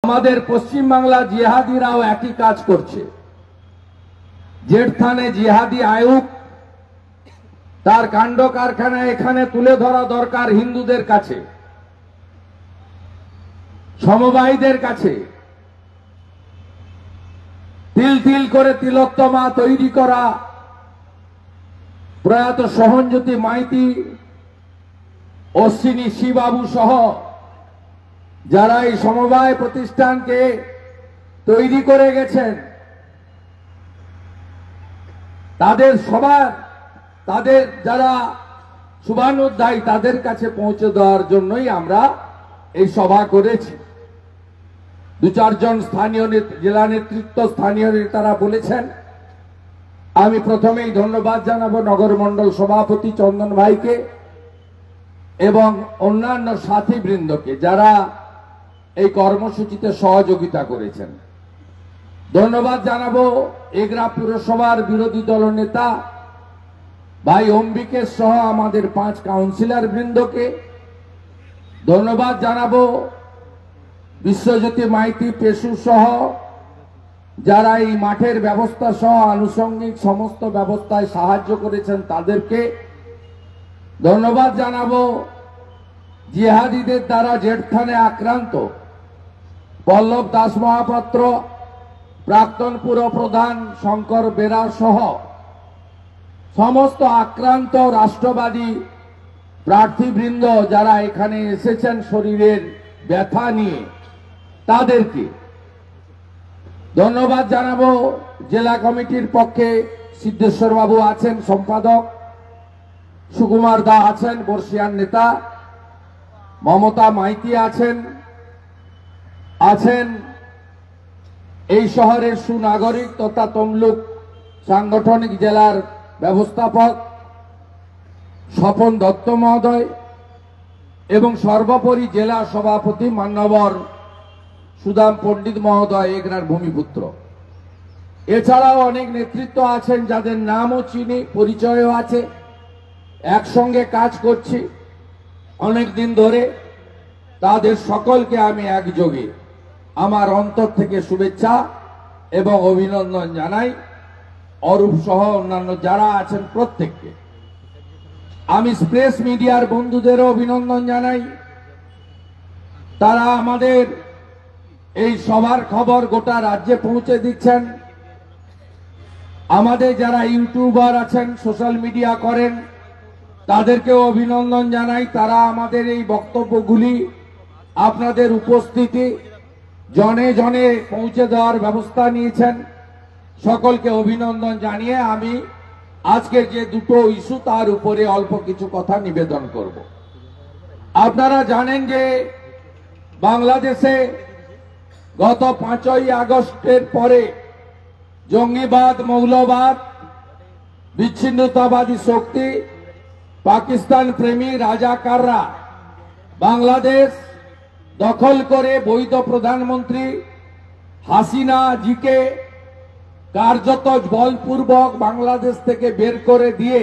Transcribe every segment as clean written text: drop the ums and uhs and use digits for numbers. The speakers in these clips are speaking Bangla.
আমাদের পশ্চিম বাংলা জিহাদিরাও একই কাজ করছে। যেখানে জিহাদি আয়ুক তার কাণ্ড কারখানা এখানে তুলে ধরা দরকার হিন্দুদের কাছে, সমবায়ীদের কাছে। তিল তিল করে তিলোত্তমা তৈরি করা প্রয়াত সহনজ্যোতি মাইতি, অশ্বিনী শিবাবু সহ যারা এই সমবায় প্রতিষ্ঠানকে তৈরি করে গেছেন, তাদের সবার তাদের যারা শুভানুধ্যায়ী তাদের কাছে পৌঁছে দেওয়ার জন্যই আমরা এই সভা করেছি। দু চারজন স্থানীয় জেলা নেতৃত্ব, স্থানীয় নেতারা বলেছেন। আমি প্রথমেই ধন্যবাদ জানাবো নগর মণ্ডল সভাপতি চন্দন ভাইকে এবং অন্যান্য সাথীবৃন্দকে যারা এই কর্মসূচিতে সহযোগিতা করেছেন। ধন্যবাদ জানাবো এগরা পুরসভার বিরোধী দল নেতা ভাই অম্বিকেশ সহ আমাদের 5 কাউন্সিলর বৃন্দকে। ধন্যবাদ জানাবো বিশ্বজ্যোতি মাইতি পেশু সহ যারা এই মাঠের ব্যবস্থা সহ আনুষঙ্গিক সমস্ত ব্যবস্থায় সাহায্য করেছেন তাদেরকে। ধন্যবাদ জানাবো জিহাদিদের দ্বারা জেঠখানে আক্রান্ত পল্লব দাস মহাপাত্র, প্রাক্তন পুরপ্রধান শঙ্কর বেরা সহ সমস্ত আক্রান্ত রাষ্ট্রবাদী প্রার্থীবৃন্দ যারা এখানে এসেছেন শরীরের ব্যথা নিয়ে, তাদেরকে ধন্যবাদ জানাবো। জেলা কমিটির পক্ষে সিদ্ধেশ্বর বাবু আছেন সম্পাদক, সুকুমার দা আছেন বর্ষিয়ান নেতা, মমতা মাইতি আছেন এই শহরের সুনাগরিক তথা তমলুক সাংগঠনিক জেলার ব্যবস্থাপক স্বপন দত্ত মহোদয় এবং সর্বোপরি জেলা সভাপতি মান্যবর সুদাম পণ্ডিত মহোদয় এগরার ভূমিপুত্র। এছাড়াও অনেক নেতৃত্ব আছেন যাদের নামও চিনি, পরিচয়ও আছে, একসঙ্গে কাজ করছি অনেক দিন ধরে। তাদের সকলকে আমি একযোগে আমার অন্তর থেকে শুভেচ্ছা এবং অভিনন্দন জানাই। অরূপ সহ অন্যান্য যারা আছেন প্রত্যেককে আমি প্রেস মিডিয়ার বন্ধুদেরও অভিনন্দন জানাই। তারা আমাদের এই সবার খবর গোটা রাজ্যে পৌঁছে দিচ্ছেন। আমাদের যারা ইউটিউবার আছেন, সোশ্যাল মিডিয়া করেন, তাদেরকেও অভিনন্দন জানাই। তারা আমাদের এই বক্তব্যগুলি আপনাদের উপস্থিতি জনে জনে পৌঁছে দেওয়ার ব্যবস্থা নিয়েছেন। সকলকে অভিনন্দন জানিয়ে আমি আজকের যে দুটো ইস্যু তার উপরে অল্প কিছু কথা নিবেদন করব। আপনারা জানেন যে বাংলাদেশে গত 5ই আগস্টের পরে জঙ্গিবাদ, মৌলবাদ, বিচ্ছিন্নতাবাদী শক্তি, পাকিস্তান প্রেমী রাজাকাররা বাংলাদেশ দখল করে বৈধ প্রধানমন্ত্রী হাসিনা জিকে কার্যত বলপূর্বক বাংলাদেশ থেকে বের করে দিয়ে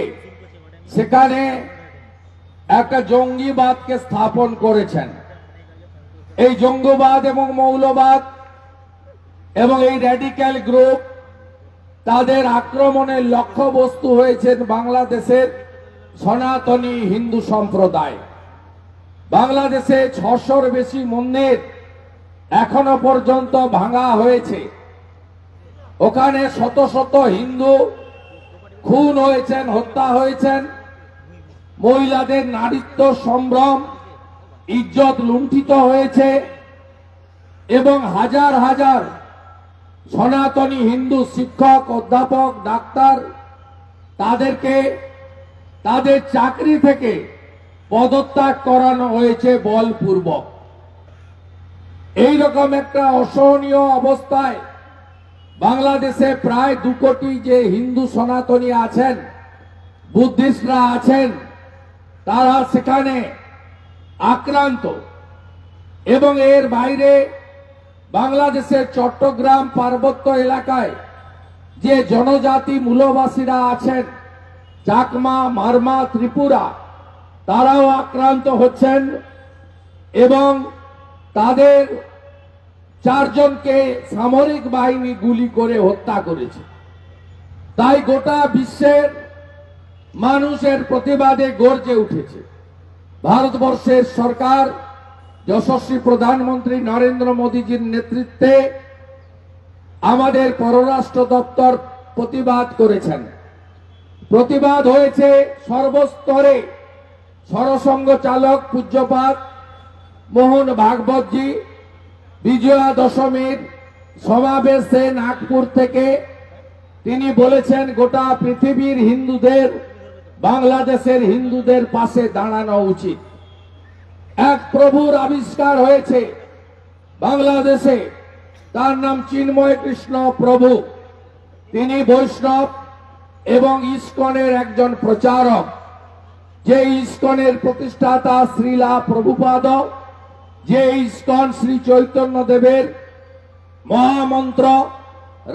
সেখানে একটা জঙ্গিবাদকে স্থাপন করেছেন। এই জঙ্গিবাদ এবং মৌলবাদ এবং এই র্যাডিক্যাল গ্রুপ তাদের আক্রমণের লক্ষ্যবস্তু হয়েছেন বাংলাদেশের সনাতনী হিন্দু সম্প্রদায়। বাংলাদেশে 600-র বেশি মন্দির এখনো পর্যন্ত ভাঙা হয়েছে। ওখানে শত শত হিন্দু খুন হয়েছেন, হত্যা হয়েছেন, মহিলাদের নারীত্ব সম্ভ্রম ইজ্জত লুণ্ঠিত হয়েছে এবং হাজার হাজার সনাতনী হিন্দু শিক্ষক, অধ্যাপক, ডাক্তার তাদেরকে তাদের চাকরি থেকে পদত্যাগ করানো হয়েছে বলপূর্বক। এইরকম একটা অসহনীয় অবস্থায় বাংলাদেশে প্রায় 2 কোটি যে হিন্দু সনাতনী আছেন, বুদ্ধিস্টরা আছেন, তারা সেখানে আক্রান্ত। এবং এর বাইরে বাংলাদেশের চট্টগ্রাম পার্বত্য এলাকায় যে জনজাতি মূলবাসীরা আছেন, চাকমা, মারমা, ত্রিপুরা, তারাও আক্রান্ত হচ্ছেন এবং তাদের চারজনকে সামরিক বাহিনী গুলি করে হত্যা করেছে। তাই গোটা বিশ্বের মানুষের প্রতিবাদে গর্জে উঠেছে। ভারতবর্ষের সরকার যশস্বী প্রধানমন্ত্রী নরেন্দ্র মোদীজির নেতৃত্বে আমাদের পররাষ্ট্র দপ্তর প্রতিবাদ করেছেন। প্রতিবাদ হয়েছে সর্বস্তরে। সরসংঘ চালক পূজ্যপাদ মোহন ভাগবতজি বিজয়া দশমীর সমাবেশে নাগপুর থেকে তিনি বলেছেন গোটা পৃথিবীর হিন্দুদের বাংলাদেশের হিন্দুদের পাশে দাঁড়ানো উচিত। এক প্রভুর আবিষ্কার হয়েছে বাংলাদেশে, তার নাম চিন্ময় কৃষ্ণ প্রভু। তিনি বৈষ্ণব এবং ইস্কনের একজন প্রচারক। যে ইস্কনের প্রতিষ্ঠাতা শ্রীলা প্রভুপাদ, যে ইস্কন শ্রী চৈতন্য দেবের মহামন্ত্র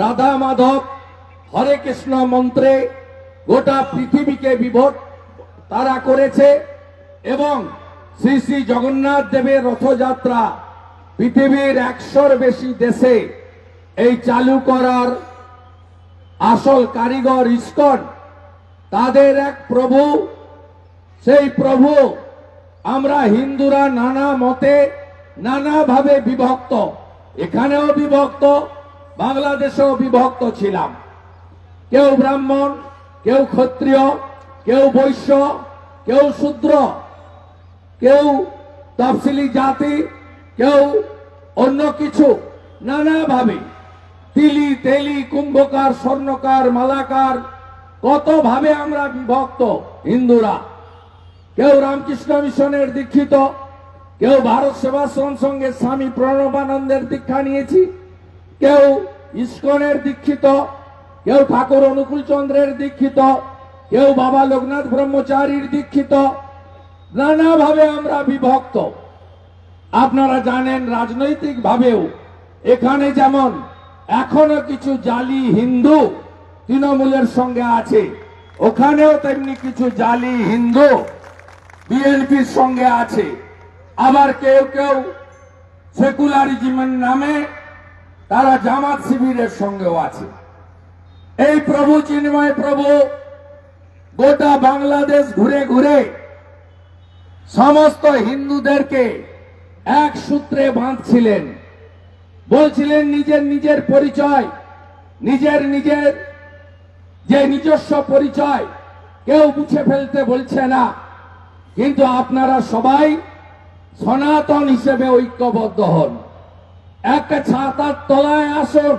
রাধা মাধব হরে কৃষ্ণ মন্ত্রে গোটা পৃথিবীকে বিভোর তারা করেছে এবং শ্রী শ্রী জগন্নাথ দেবের রথযাত্রা পৃথিবীর 100-র বেশি দেশে এই চালু করার আসল কারিগর ইস্কন। তাদের এক প্রভু, সেই প্রভু আমরা হিন্দুরা নানা মতে নানাভাবে বিভক্ত, এখানেও বিভক্ত, বাংলাদেশেও বিভক্ত ছিলাম। কেউ ব্রাহ্মণ, কেউ ক্ষত্রিয়, কেউ বৈশ্য, কেউ শূদ্র, কেউ তফসিলি জাতি, কেউ অন্য কিছু, নানাভাবে তিলি তেলি কুম্ভকার স্বর্ণকার মালাকার কত ভাবে আমরা বিভক্ত হিন্দুরা। কেউ রামকৃষ্ণ মিশনের দীক্ষিত, কেউ ভারত সেবাশ্রম সঙ্গে স্বামী প্রণবানন্দের দীক্ষা নিয়েছি, কেউ ইস্কনের দীক্ষিত, কেউ ঠাকুর অনুকূল চন্দ্রের দীক্ষিত, কেউ বাবা লোকনাথ ব্রহ্মচারীর দীক্ষিত। নানাভাবে আমরা বিভক্ত। আপনারা জানেন রাজনৈতিক ভাবেও এখানে যেমন এখনো কিছু জালি হিন্দু তৃণমূলের সঙ্গে আছে, ওখানেও তেমনি কিছু জালি হিন্দু বিএনপির সঙ্গে আছে। আবার কেউ কেউ সেকুলারিজমের নামে তারা জামাত শিবিরের সঙ্গেও আছে। এই প্রভু চিন্ময় প্রভু গোটা বাংলাদেশ ঘুরে ঘুরে সমস্ত হিন্দুদেরকে এক সূত্রে বাঁধছিলেন, বলছিলেন নিজের নিজের পরিচয়, নিজের নিজের যে নিজস্ব পরিচয় কেউ মুছে ফেলতে বলছে না, কিন্তু আপনারা সবাই সনাতন হিসেবে ঐক্যবদ্ধ হন, একটা ছাতার তলায় আসুন।